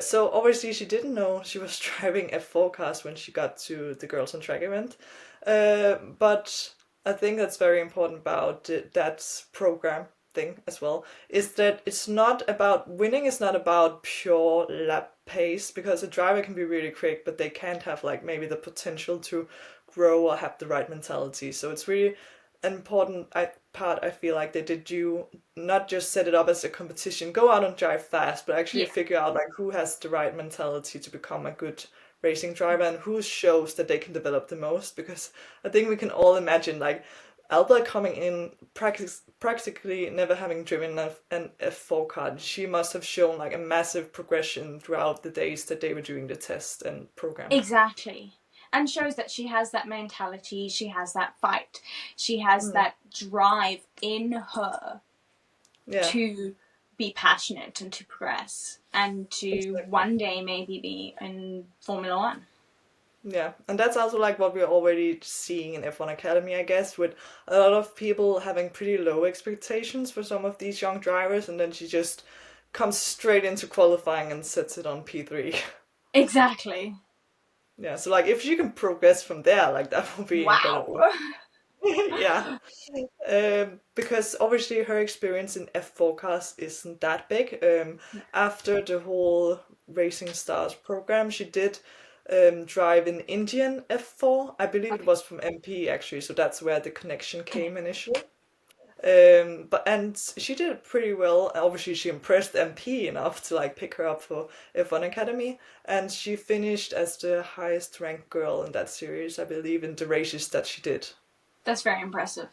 [SPEAKER 2] So obviously she didn't know she was driving F4 cars when she got to the Girls on Track event. But I think that's very important about that program thing as well, is that it's not about winning is not about pure lap pace because a driver can be really quick, but they can't have like maybe the potential to grow or have the right mentality. So it's really an important part. I feel like they did you not just set it up as a competition, go out and drive fast, but actually
[SPEAKER 1] Yeah.
[SPEAKER 2] figure out like who has the right mentality to become a good racing driver and who shows that they can develop the most. Because I think we can all imagine like Alba coming in practically never having driven an F4 car. She must have shown like a massive progression throughout the days that they were doing the test and program.
[SPEAKER 1] Exactly. And shows that she has that mentality, she has that fight, she has
[SPEAKER 2] Mm.
[SPEAKER 1] that drive in her
[SPEAKER 2] Yeah.
[SPEAKER 1] to be passionate and to progress and to
[SPEAKER 2] Exactly.
[SPEAKER 1] one day maybe be in Formula One.
[SPEAKER 2] Yeah, and that's also like what we're already seeing in F1 Academy, I guess, with a lot of people having pretty low expectations for some of these young drivers, and then she just comes straight into qualifying and sets it on P3.
[SPEAKER 1] Exactly.
[SPEAKER 2] Yeah, so like if she can progress from there, like that would be incredible.
[SPEAKER 1] Wow.
[SPEAKER 2] Yeah. Because obviously her experience in F4 cars isn't that big. After the whole Racing Stars program, she did drive in Indian F4. I believe it
[SPEAKER 1] Okay.
[SPEAKER 2] was from MP actually, so that's where the connection came initially. But and she did pretty well. Obviously, she impressed MP enough to like pick her up for F1 Academy, and she finished as the highest ranked girl in that series, I believe, in the races that she did.
[SPEAKER 1] That's very impressive.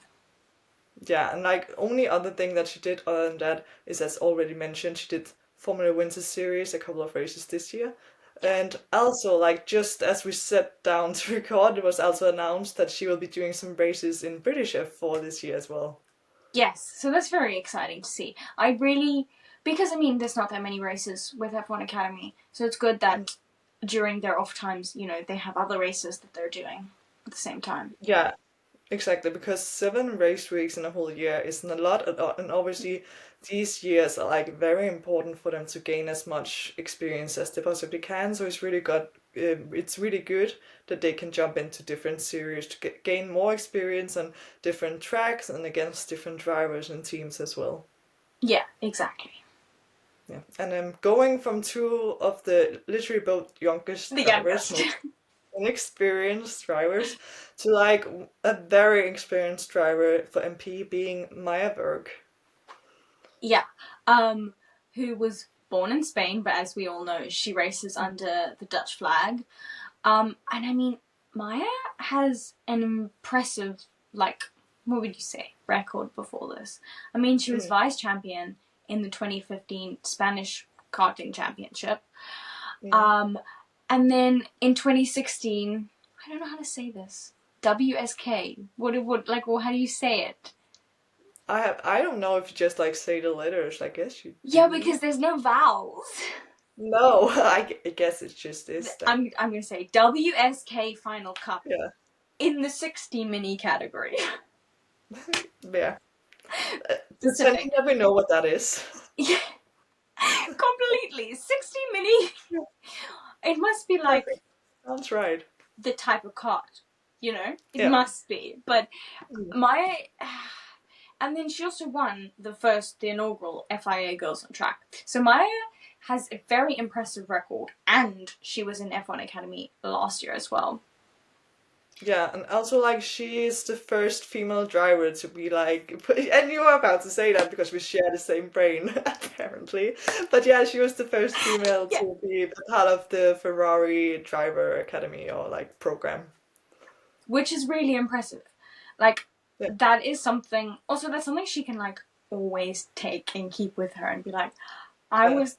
[SPEAKER 2] Yeah, and like only other thing that she did other than that is, as already mentioned, she did Formula Winter Series, a couple of races this year.
[SPEAKER 1] Yeah.
[SPEAKER 2] And also, like just as we sat down to record, it was also announced that she will be doing some races in British F4 this year as well.
[SPEAKER 1] Yes, so that's very exciting to see. I really, because I mean, there's not that many races with F1 Academy, so it's good that during their off times, you know, they have other races that they're doing at the same time.
[SPEAKER 2] Yeah, exactly, because 7 race weeks in a whole year isn't a lot, and obviously these years are like very important for them to gain as much experience as they possibly can. So it's really good that they can jump into different series to gain more experience on different tracks and against different drivers and teams as well.
[SPEAKER 1] Yeah, exactly.
[SPEAKER 2] Yeah, and going from two of the literally both youngest
[SPEAKER 1] The
[SPEAKER 2] drivers,
[SPEAKER 1] youngest.
[SPEAKER 2] most inexperienced drivers, to like a very experienced driver for MP being Maya Weug.
[SPEAKER 1] Yeah. Who was born in Spain, but as we all know, she races under the Dutch flag. And I mean, Maya has an impressive, like, what would you say, record before this. I mean, she was
[SPEAKER 2] Mm,
[SPEAKER 1] vice champion in the 2015 Spanish karting championship.
[SPEAKER 2] mm.
[SPEAKER 1] Um, and then in 2016, I don't know how to say this. WSK. What it would like? Well, how do you say it?
[SPEAKER 2] I don't know if you just like say the letters. I guess you
[SPEAKER 1] Yeah,
[SPEAKER 2] do.
[SPEAKER 1] because there's no vowels.
[SPEAKER 2] No, I guess it just is then.
[SPEAKER 1] I'm gonna say WSK Final Cup
[SPEAKER 2] Yeah,
[SPEAKER 1] in the 60 mini category.
[SPEAKER 2] yeah. Pretending
[SPEAKER 1] Pacific.
[SPEAKER 2] that we know what that is.
[SPEAKER 1] Yeah, completely. 60 mini.
[SPEAKER 2] Yeah,
[SPEAKER 1] It must be like
[SPEAKER 2] perfect. Sounds right.
[SPEAKER 1] the type of card, you know? It
[SPEAKER 2] Yeah.
[SPEAKER 1] must be. But
[SPEAKER 2] Mm.
[SPEAKER 1] my. And then she also won the inaugural FIA Girls on Track. So Maya has a very impressive record, and she was in F1 Academy last year as well.
[SPEAKER 2] Yeah, and also like she is the first female driver to be like, and you were about to say that because we share the same brain, apparently. But yeah, she was the first female
[SPEAKER 1] Yeah,
[SPEAKER 2] to be a part of the Ferrari Driver Academy or like program.
[SPEAKER 1] which is really impressive. Like,
[SPEAKER 2] Yeah,
[SPEAKER 1] that is something, also, that's something she can, like, always take and keep with her and be like,
[SPEAKER 2] yeah,
[SPEAKER 1] I was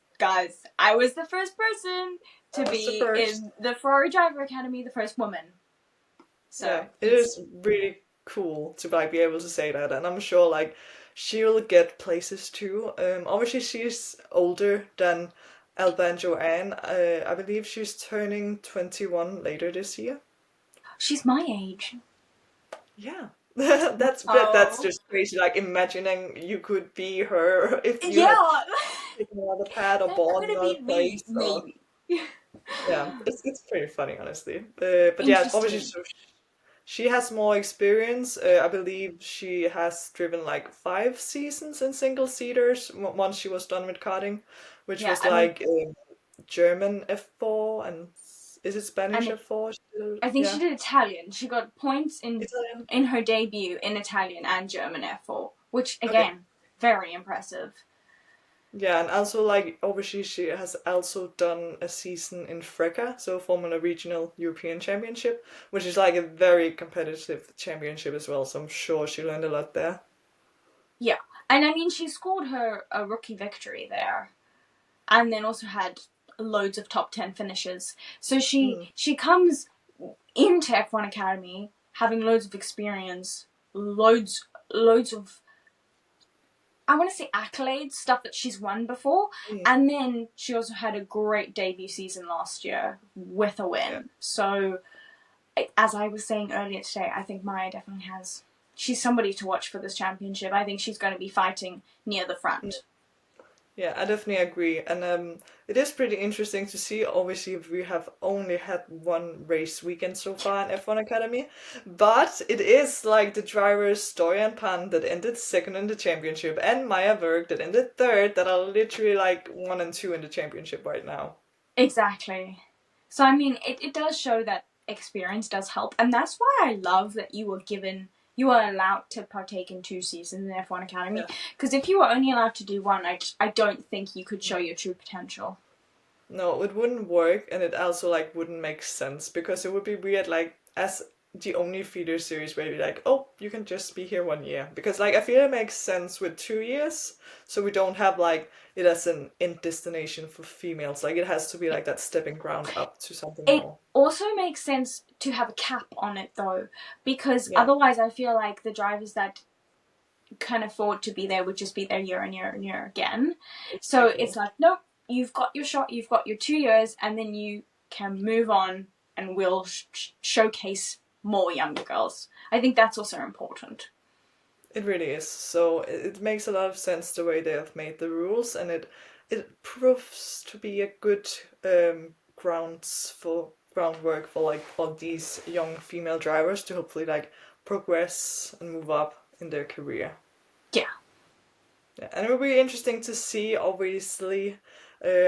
[SPEAKER 1] the first person to
[SPEAKER 2] that was the
[SPEAKER 1] be
[SPEAKER 2] first.
[SPEAKER 1] in the Ferrari Driver Academy, the first woman. So,
[SPEAKER 2] Yeah, it is really cool to like be able to say that, and I'm sure like she'll get places too. Obviously she's older than Alba and Joanne. I believe she's turning 21 later this year.
[SPEAKER 1] she's my age.
[SPEAKER 2] Yeah. That's
[SPEAKER 1] Oh.
[SPEAKER 2] just crazy. Like imagining you could be her if you had
[SPEAKER 1] Yeah,
[SPEAKER 2] taken another path or
[SPEAKER 1] that
[SPEAKER 2] bought
[SPEAKER 1] could have
[SPEAKER 2] another
[SPEAKER 1] been me,
[SPEAKER 2] place or
[SPEAKER 1] maybe.
[SPEAKER 2] yeah, it's pretty funny honestly. But yeah, obviously
[SPEAKER 1] Interesting.
[SPEAKER 2] so she has more experience. I believe she has driven like 5 seasons in single seaters once she was done with karting, which
[SPEAKER 1] Yeah,
[SPEAKER 2] was
[SPEAKER 1] I mean,
[SPEAKER 2] like German F4 and is it Spanish
[SPEAKER 1] and
[SPEAKER 2] F4?
[SPEAKER 1] I think she
[SPEAKER 2] Yeah,
[SPEAKER 1] did Italian. She got points
[SPEAKER 2] Italian.
[SPEAKER 1] in her debut in Italian and German F4, which
[SPEAKER 2] Okay.
[SPEAKER 1] again, very impressive.
[SPEAKER 2] Yeah, and also like obviously she has also done a season in FRECA, so Formula Regional European Championship, which is like a very competitive championship as well. So I'm sure she learned a lot there.
[SPEAKER 1] Yeah, and I mean, she scored her a rookie victory there, and then also had loads of top 10 finishes. So
[SPEAKER 2] Mm.
[SPEAKER 1] she comes into F1 Academy, having loads of experience, loads of I want to say accolades, stuff that she's won before. And then she also had a great debut season last year with a win.
[SPEAKER 2] Yeah.
[SPEAKER 1] So, as I was saying earlier today, I think Maya definitely has. She's somebody to watch for this championship. I think she's going to be fighting near the front.
[SPEAKER 2] Yeah, I definitely agree. And it is pretty interesting to see. Obviously, we have only had one race weekend so far in F1 Academy, but it is like the drivers Dorian Pan that ended second in the championship and Maya Weug that ended third that are literally like 1 and 2 in the championship right now.
[SPEAKER 1] Exactly. So, I mean, it does show that experience does help. And that's why I love that you were allowed to partake in 2 seasons in F1 Academy. Because if you were only allowed to do one, I don't think you could show your true potential.
[SPEAKER 2] No, it wouldn't work, and it also like wouldn't make sense because it would be weird, like as the only feeder series where you're like, oh, you can just be here 1 year. Because like I feel it makes sense with 2 years, so we don't have like it as an end destination for females. Like it has to be like that stepping ground up to something
[SPEAKER 1] It
[SPEAKER 2] more.
[SPEAKER 1] also makes sense to have a cap on it though, because
[SPEAKER 2] Yeah,
[SPEAKER 1] otherwise I feel like the drivers that can afford to be there would just be there year and year and year again. So
[SPEAKER 2] exactly.
[SPEAKER 1] it's like, nope, you've got your shot, you've got your 2 years, and then you can move on and we'll showcase more younger girls. I think that's also important.
[SPEAKER 2] It really is. So it makes a lot of sense the way they have made the rules, and it proves to be a good groundwork for like all these young female drivers to hopefully like progress and move up in their career.
[SPEAKER 1] Yeah.
[SPEAKER 2] Yeah, and it will be interesting to see, obviously,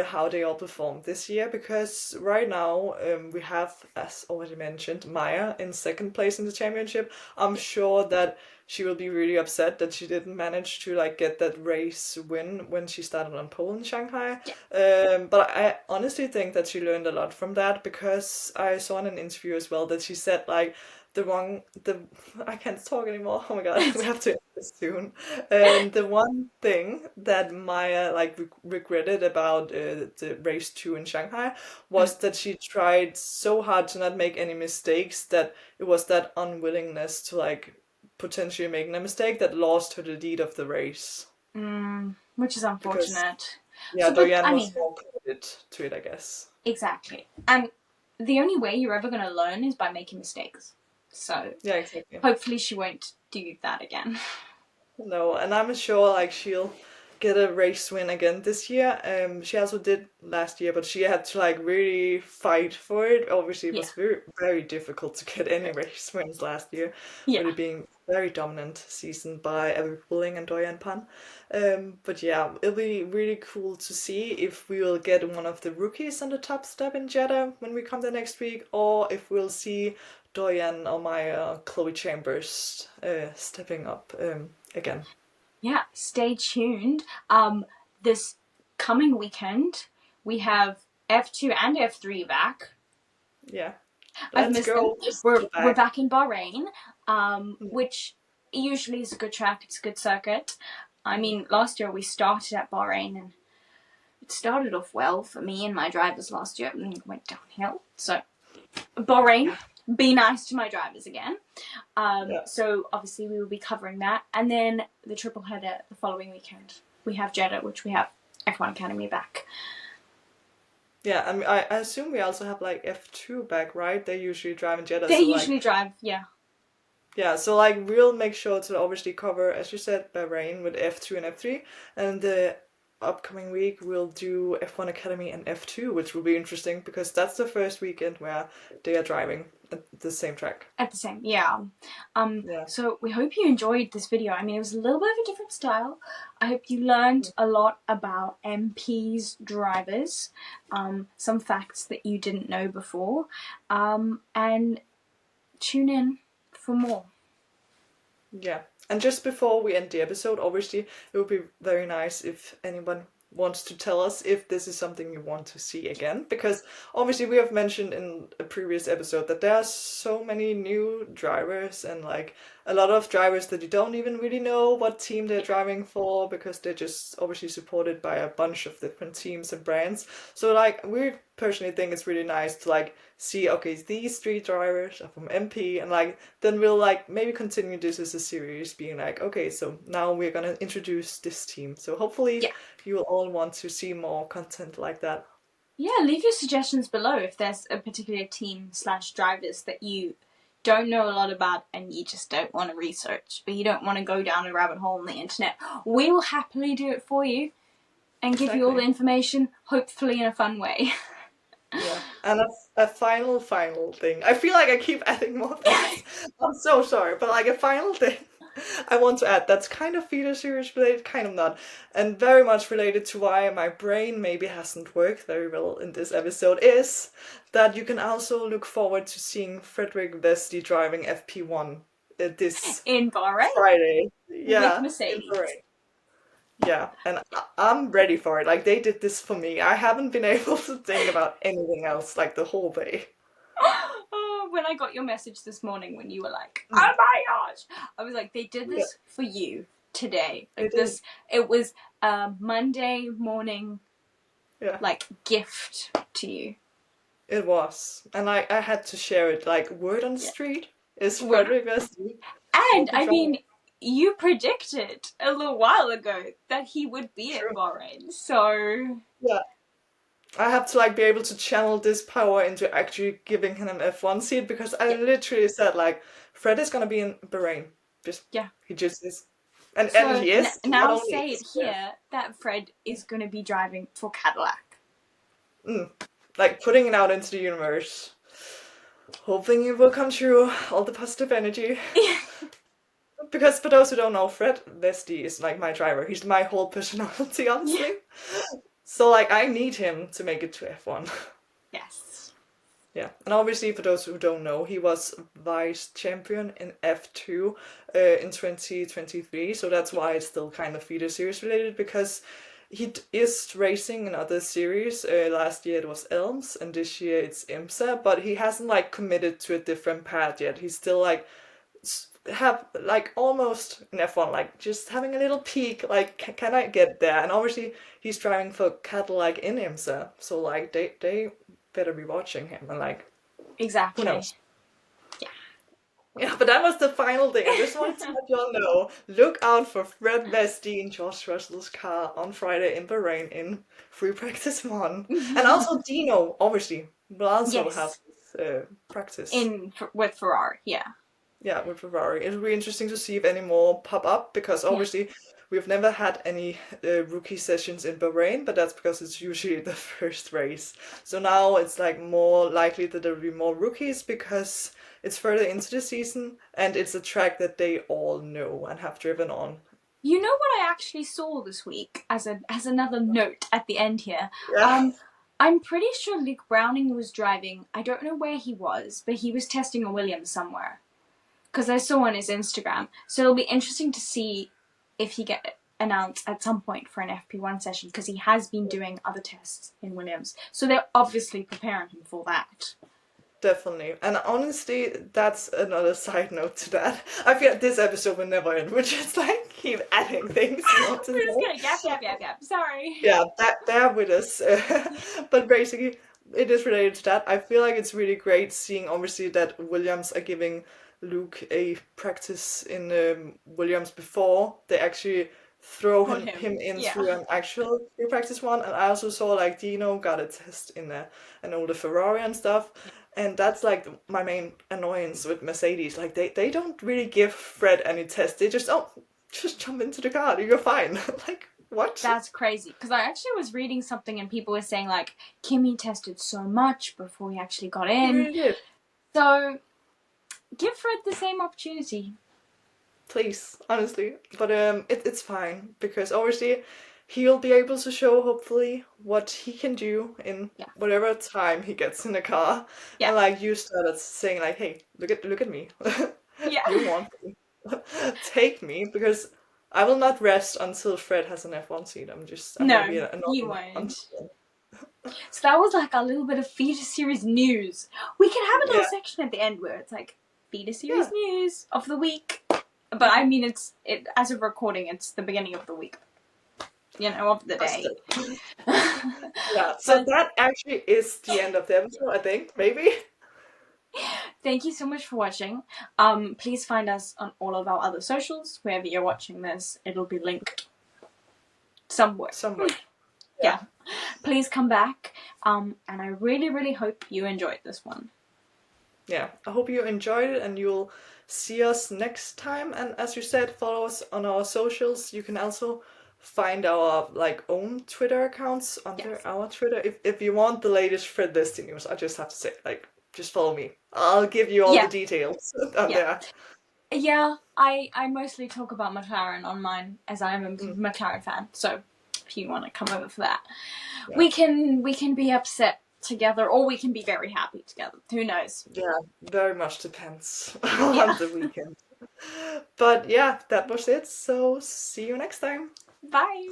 [SPEAKER 2] how they all perform this year because right now we have, as already mentioned, Maya in second place in the championship. I'm sure that she will be really upset that she didn't manage to like get that race win when she started on pole in Shanghai. But I honestly think that she learned a lot from that because I saw in an interview as well that she said like the I can't talk anymore. Oh my god, we have to end this soon. And the one thing that Maya like regretted about the race 2 in Shanghai was that she tried so hard to not make any mistakes that it was that unwillingness to like potentially making a mistake that lost her the lead of the race.
[SPEAKER 1] Which is
[SPEAKER 2] Because
[SPEAKER 1] unfortunate.
[SPEAKER 2] yeah,
[SPEAKER 1] So, but
[SPEAKER 2] Diane
[SPEAKER 1] I
[SPEAKER 2] was
[SPEAKER 1] mean,
[SPEAKER 2] more committed to it, I guess.
[SPEAKER 1] exactly. And the only way you're ever going to learn is by making mistakes. So
[SPEAKER 2] Yeah, exactly.
[SPEAKER 1] hopefully she won't do that again.
[SPEAKER 2] No, and I'm sure like she'll get a race win again this year. She also did last year, but she had to like really fight for it. Obviously, it
[SPEAKER 1] Yeah.
[SPEAKER 2] was very very difficult to get any race wins last year,
[SPEAKER 1] Yeah.
[SPEAKER 2] with it being a very dominant season by Eric Pulling and Doyan Pan. But yeah, it'll be really cool to see if we will get one of the rookies on the top step in Jeddah when we come there next week, or if we'll see Doyan or Maya, Chloe Chambers stepping up again.
[SPEAKER 1] Yeah, stay tuned. This coming weekend, we have F2 and F3 back.
[SPEAKER 2] Yeah.
[SPEAKER 1] I've
[SPEAKER 2] Let's
[SPEAKER 1] missed them.
[SPEAKER 2] go. Let's
[SPEAKER 1] We're
[SPEAKER 2] go
[SPEAKER 1] we're
[SPEAKER 2] back.
[SPEAKER 1] back in Bahrain, which usually is a good track. It's a good circuit. I mean, last year we started at Bahrain and it started off well for me and my drivers last year and it went downhill. So Bahrain, be nice to my drivers again.
[SPEAKER 2] Yeah.
[SPEAKER 1] So obviously we will be covering that. And then the triple header the following weekend. We have Jeddah, which we have F1 Academy back.
[SPEAKER 2] Yeah, I mean, I assume we also have like F2 back, right? They usually drive in Jeddah,
[SPEAKER 1] They
[SPEAKER 2] so like
[SPEAKER 1] usually drive, yeah.
[SPEAKER 2] yeah, so like we'll make sure to obviously cover, as you said, Bahrain with F2 and F3, and the upcoming week we'll do F1 Academy and F2, which will be interesting because that's the first weekend where they are driving at the same track.
[SPEAKER 1] At the same, yeah.
[SPEAKER 2] Yeah.
[SPEAKER 1] So we hope you enjoyed this video. I mean, it was a little bit of a different style. I hope you learned a lot about MP's drivers, some facts that you didn't know before, and tune in for more.
[SPEAKER 2] Yeah. And just before we end the episode, obviously, it would be very nice if anyone wants to tell us if this is something you want to see again. Because obviously, we have mentioned in a previous episode that there are so many new drivers and like a lot of drivers that you don't even really know what team they're driving for because they're just obviously supported by a bunch of different teams and brands. So, like, we personally think it's really nice to like see, okay, these 3 drivers are from MP, and like then we'll like maybe continue this as a series, being like, okay, so now we're gonna introduce this team. So hopefully
[SPEAKER 1] Yeah.
[SPEAKER 2] you will all want to see more content like that.
[SPEAKER 1] Yeah, leave your suggestions below if there's a particular team / drivers that you don't know a lot about and you just don't want to research, or you don't want to go down a rabbit hole on the internet. We will happily do it for you and give you all the information, hopefully in a fun way.
[SPEAKER 2] Yeah, and a final thing. I feel like I keep adding more things. I'm so sorry, but like a final thing I want to add that's kind of feeder series related, kind of not, and very much related to why my brain maybe hasn't worked very well in this episode is that you can also look forward to seeing Frederick Vesti driving FP1 this
[SPEAKER 1] In Bahrain?
[SPEAKER 2] Friday.
[SPEAKER 1] With
[SPEAKER 2] Yeah, in
[SPEAKER 1] Mercedes.
[SPEAKER 2] Bahrain. Yeah, and I'm ready for it. Like, they did this for me. I haven't been able to think about anything else, like, the whole day.
[SPEAKER 1] Oh, when I got your message this morning when you were like, oh my gosh, I was like, they did this for you today. Like this, it was a Monday morning, like, gift to you.
[SPEAKER 2] It was. And I had to share it, like, word on the street is Frederick Vesti.
[SPEAKER 1] And, I mean, you predicted a little while ago that he would be at Bahrain, so...
[SPEAKER 2] Yeah. I have to, like, be able to channel this power into actually giving him an F1 seat, because I literally said, like, Fred is gonna be in Bahrain. He just is. And he is.
[SPEAKER 1] Now say it here that Fred is gonna be driving for Cadillac.
[SPEAKER 2] Like, putting it out into the universe. Hoping it will come true. All the positive energy. Because for those who don't know, Fred Vesti is like my driver. He's my whole personality, honestly. So like I need him to make it to F1.
[SPEAKER 1] Yes.
[SPEAKER 2] Yeah, and obviously for those who don't know, he was vice champion in F2 in 2023. So that's why it's still kind of feeder series related, because he is racing in other series. Last year it was Elms, and this year it's IMSA. But he hasn't like committed to a different path yet. He's still like have like almost an F1, like just having a little peek, like can I get there? And obviously he's driving for Cadillac in IMSA, so like they better be watching him, and like
[SPEAKER 1] exactly.
[SPEAKER 2] Who knows? Yeah, but that was the final thing. I just wanted to let y'all know, look out for Fred Vesti in Josh Russell's car on Friday in Bahrain in free practice 1. And also Dino, obviously, will also have practice.
[SPEAKER 1] With Ferrari,
[SPEAKER 2] Yeah, with Ferrari. It'll be interesting to see if any more pop up, because obviously we've never had any rookie sessions in Bahrain, but that's because it's usually the first race. So now it's like more likely that there will be more rookies, because it's further into the season and it's a track that they all know and have driven on.
[SPEAKER 1] You know what I actually saw this week as another note at the end here?
[SPEAKER 2] Yeah.
[SPEAKER 1] I'm pretty sure Luke Browning was driving, I don't know where he was, but he was testing a Williams somewhere. Because I saw on his Instagram. So it'll be interesting to see if he get announced at some point for an FP1 session, because he has been doing other tests in Williams. So they're obviously preparing him for that.
[SPEAKER 2] Definitely. And honestly, that's another side note to that. I feel like this episode will never end. We're just like keep adding things.
[SPEAKER 1] We're just gonna gap. Sorry.
[SPEAKER 2] Yeah, bear with us. But basically, it is related to that. I feel like it's really great seeing, obviously, that Williams are giving Luke a practice in Williams before they actually throw him in through an actual free practice 1. And I also saw like Dino got a test in an older Ferrari and stuff. And that's like my main annoyance with Mercedes. Like they don't really give Fred any tests. They just jump into the car. You're fine. Like what?
[SPEAKER 1] That's crazy. Because I actually was reading something and people were saying like Kimi tested so much before he actually got in.
[SPEAKER 2] He really did.
[SPEAKER 1] So give Fred the same opportunity.
[SPEAKER 2] Please, honestly. But it's fine, because obviously he'll be able to show, hopefully, what he can do in whatever time he gets in the car. Yeah. And like you started saying like, hey, look at me. You want me. Take me, because I will not rest until Fred has an F1 seat. I'm gonna be
[SPEAKER 1] you won't. So that was like a little bit of feeder series news. We can have a little section at the end where it's like feeder series news of the week. But I mean, it as of recording, it's the beginning of the week. Of the day.
[SPEAKER 2] Yeah, so that actually is the end of the episode, I think, maybe.
[SPEAKER 1] Thank you so much for watching. Please find us on all of our other socials. Wherever you're watching this, it'll be linked somewhere.
[SPEAKER 2] Somewhere.
[SPEAKER 1] Yeah. Please come back. And I really, really hope you enjoyed this one.
[SPEAKER 2] Yeah, I hope you enjoyed it and you'll see us next time. And as you said, follow us on our socials. You can also find our own Twitter accounts under our Twitter. If you want the latest Fred Dusty news, I just have to say, just follow me. I'll give you all the details out there.
[SPEAKER 1] Yeah, I mostly talk about McLaren on mine as I am a McLaren fan. So if you want to come over for that, we can be upset together or we can be very happy together. Who knows?
[SPEAKER 2] Yeah, very much depends on the weekend. But yeah, that was it. So see you next time.
[SPEAKER 1] Bye.